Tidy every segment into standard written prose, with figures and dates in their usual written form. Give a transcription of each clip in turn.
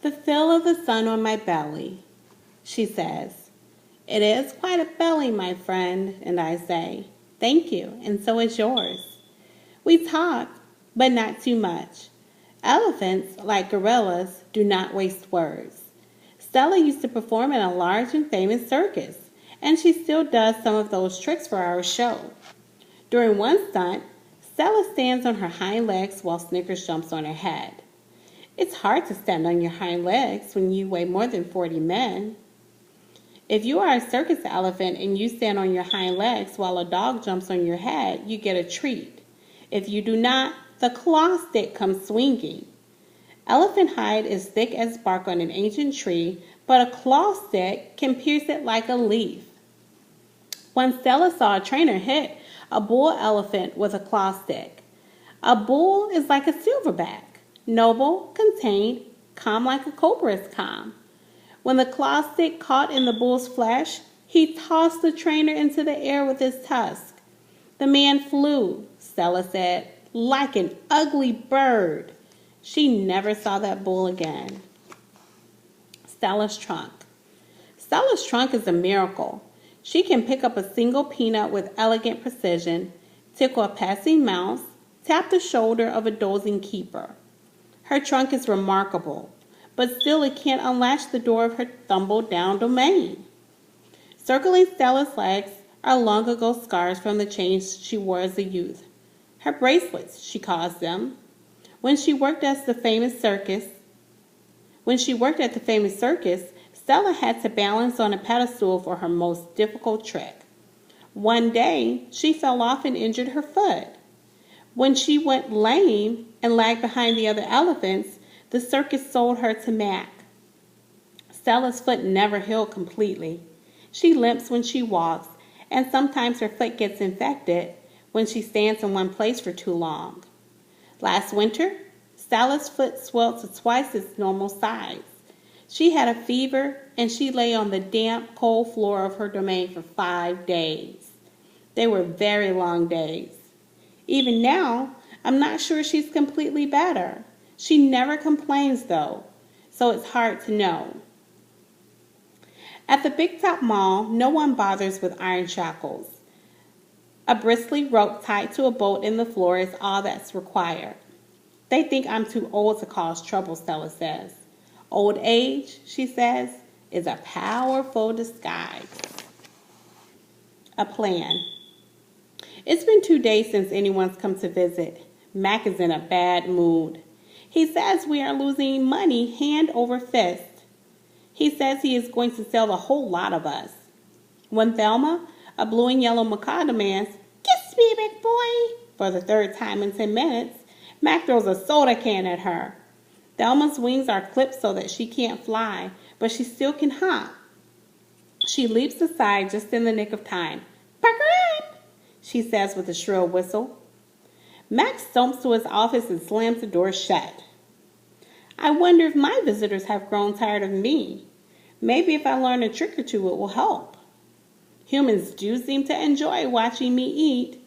The feel of the sun on my belly, she says. It is quite a belly, my friend, and I say, thank you, and so is yours. We talk, but not too much. Elephants, like gorillas, do not waste words. Stella used to perform in a large and famous circus, and she still does some of those tricks for our show. During one stunt, Stella stands on her hind legs while Snickers jumps on her head. It's hard to stand on your hind legs when you weigh more than 40 men. If you are a circus elephant and you stand on your hind legs while a dog jumps on your head, you get a treat. If you do not, the claw stick comes swinging. Elephant hide is thick as bark on an ancient tree, but a claw stick can pierce it like a leaf. Once Stella saw a trainer hit a bull elephant with a claw stick. A bull is like a silverback, noble, contained, calm like a cobra is calm. When the claw stick caught in the bull's flesh, he tossed the trainer into the air with his tusk. The man flew, Stella said, like an ugly bird. She never saw that bull again. Stella's trunk. Stella's trunk is a miracle. She can pick up a single peanut with elegant precision, tickle a passing mouse, tap the shoulder of a dozing keeper. Her trunk is remarkable, but still it can't unlatch the door of her tumble-down domain. Circling Stella's legs are long ago scars from the chains she wore as a youth. Her bracelets, she calls them. When she worked at the famous circus, Stella had to balance on a pedestal for her most difficult trick. One day, she fell off and injured her foot. When she went lame and lagged behind the other elephants, the circus sold her to Mac. Stella's foot never healed completely. She limps when she walks, and sometimes her foot gets infected when she stands in one place for too long. Last winter, Stella's foot swelled to twice its normal size. She had a fever, and she lay on the damp, cold floor of her domain for 5 days. They were very long days. Even now, I'm not sure she's completely better. She never complains, though, so it's hard to know. At the Big Top Mall, no one bothers with iron shackles. A bristly rope tied to a bolt in the floor is all that's required. They think I'm too old to cause trouble, Stella says. Old age, she says, is a powerful disguise. A plan. It's been 2 days since anyone's come to visit. Mac is in a bad mood. He says we are losing money hand over fist. He says he is going to sell the whole lot of us. When Thelma, a blue and yellow macaw, demands, "Kiss me, big boy," for the 3rd time in 10 minutes, Mac throws a soda can at her. Thelma's wings are clipped so that she can't fly, but she still can hop. She leaps aside just in the nick of time. "Parker up," she says with a shrill whistle. Mac stomps to his office and slams the door shut. I wonder if my visitors have grown tired of me. Maybe if I learn a trick or two, it will help. Humans do seem to enjoy watching me eat.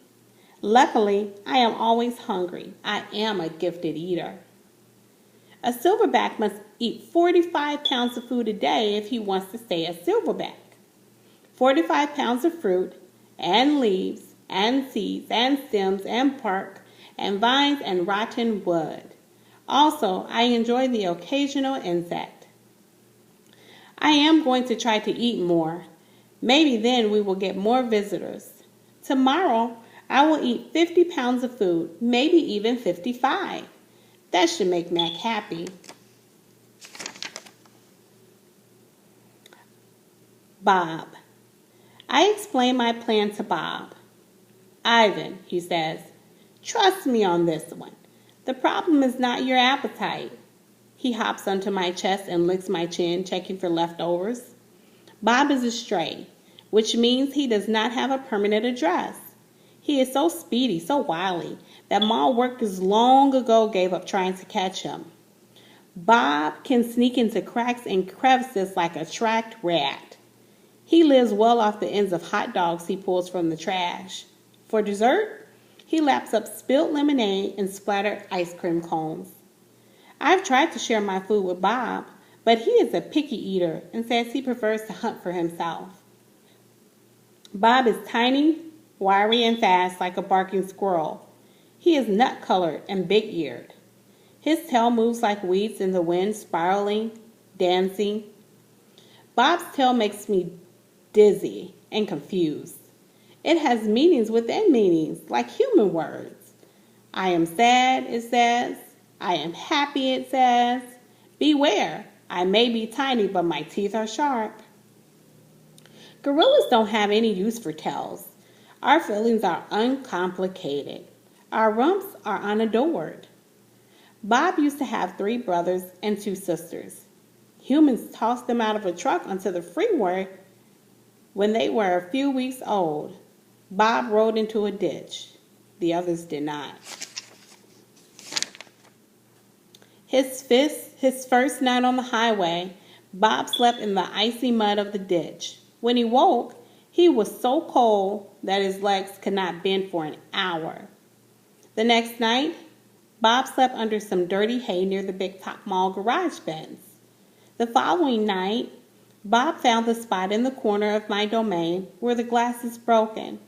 Luckily, I am always hungry. I am a gifted eater. A silverback must eat 45 pounds of food a day if he wants to stay a silverback. 45 pounds of fruit and leaves and seeds and stems and bark and vines and rotten wood. Also, I enjoy the occasional insect. I am going to try to eat more. Maybe then we will get more visitors. Tomorrow, I will eat 50 pounds of food, maybe even 55. That should make Mac happy. Bob. I explain my plan to Bob. Ivan, he says, trust me on this one. The problem is not your appetite. He hops onto my chest and licks my chin, checking for leftovers. Bob is a stray, which means he does not have a permanent address. He is so speedy, so wily, that mall workers long ago gave up trying to catch him. Bob can sneak into cracks and crevices like a tracked rat. He lives well off the ends of hot dogs he pulls from the trash. For dessert, he laps up spilled lemonade and splattered ice cream cones. I've tried to share my food with Bob, but he is a picky eater and says he prefers to hunt for himself. Bob is tiny, wiry, and fast like a barking squirrel. He is nut-colored and big-eared. His tail moves like weeds in the wind, spiraling, dancing. Bob's tail makes me dizzy and confused. It has meanings within meanings, like human words. I am sad, it says. I am happy, it says. Beware, I may be tiny, but my teeth are sharp. Gorillas don't have any use for tails. Our feelings are uncomplicated. Our rumps are unadored. Bob used to have 3 brothers and 2 sisters. Humans tossed them out of a truck onto the freeway when they were a few weeks old. Bob rode into a ditch. The others did not. His first night on the highway, Bob slept in the icy mud of the ditch. When he woke, he was so cold that his legs could not bend for an hour. The next night, Bob slept under some dirty hay near the Big Top Mall garage bins. The following night, Bob found the spot in the corner of my domain where the glass is broken.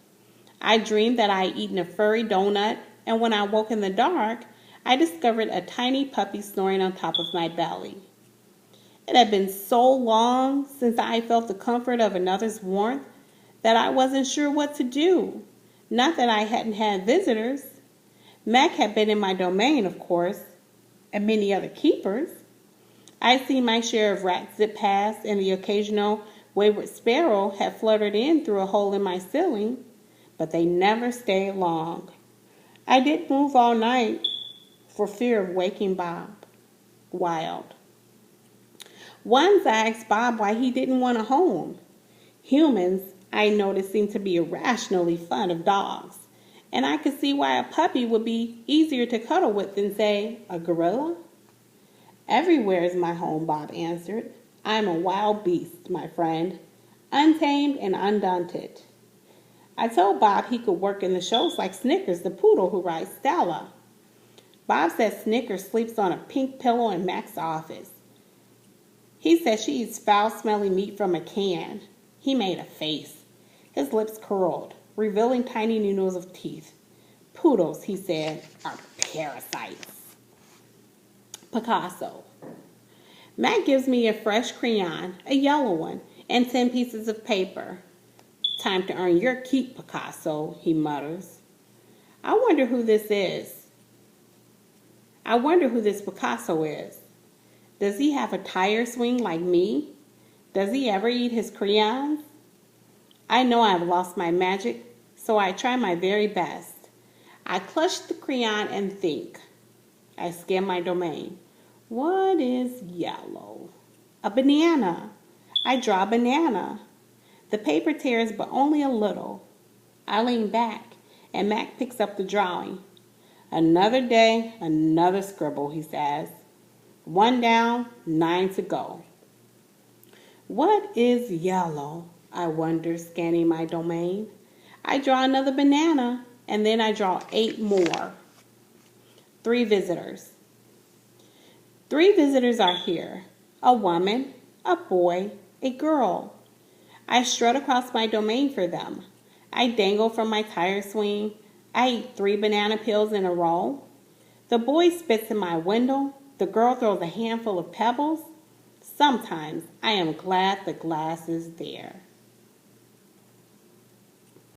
I dreamed that I had eaten a furry donut, and when I woke in the dark, I discovered a tiny puppy snoring on top of my belly. It had been so long since I felt the comfort of another's warmth that I wasn't sure what to do. Not that I hadn't had visitors. Mac had been in my domain, of course, and many other keepers. I'd seen my share of rats zip past, and the occasional wayward sparrow had fluttered in through a hole in my ceiling, but they never stayed long. I didn't move all night for fear of waking Bob. Wild. Once I asked Bob why he didn't want a home. Humans, I noticed, seem to be irrationally fond of dogs, and I could see why a puppy would be easier to cuddle with than, say, a gorilla. Everywhere is my home, Bob answered. I am a wild beast, my friend, untamed and undaunted. I told Bob he could work in the shows like Snickers, the poodle who rides Stella. Bob said Snickers sleeps on a pink pillow in Mac's office. He said she eats foul-smelling meat from a can. He made a face. His lips curled, revealing tiny noodles of teeth. Poodles, he said, are parasites. Picasso. Mac gives me a fresh crayon, a yellow one, and 10 pieces of paper. Time to earn your keep, Picasso, he mutters. I wonder who this Picasso is. Does he have a tire swing like me? Does he ever eat his crayons? I know I have lost my magic, so I try my very best. I clutch the crayon and think. I scan my domain. What is yellow? A banana. I draw a banana. The paper tears, but only a little. I lean back, and Mac picks up the drawing. Another day, another scribble, he says. 1 down, 9 to go. What is yellow? I wonder, scanning my domain. I draw another banana, and then I draw 8 more. 3 visitors. 3 visitors are here. A woman, a boy, a girl. I strut across my domain for them. I dangle from my tire swing. I eat 3 banana peels in a row. The boy spits in my window. The girl throws a handful of pebbles. Sometimes I am glad the glass is there.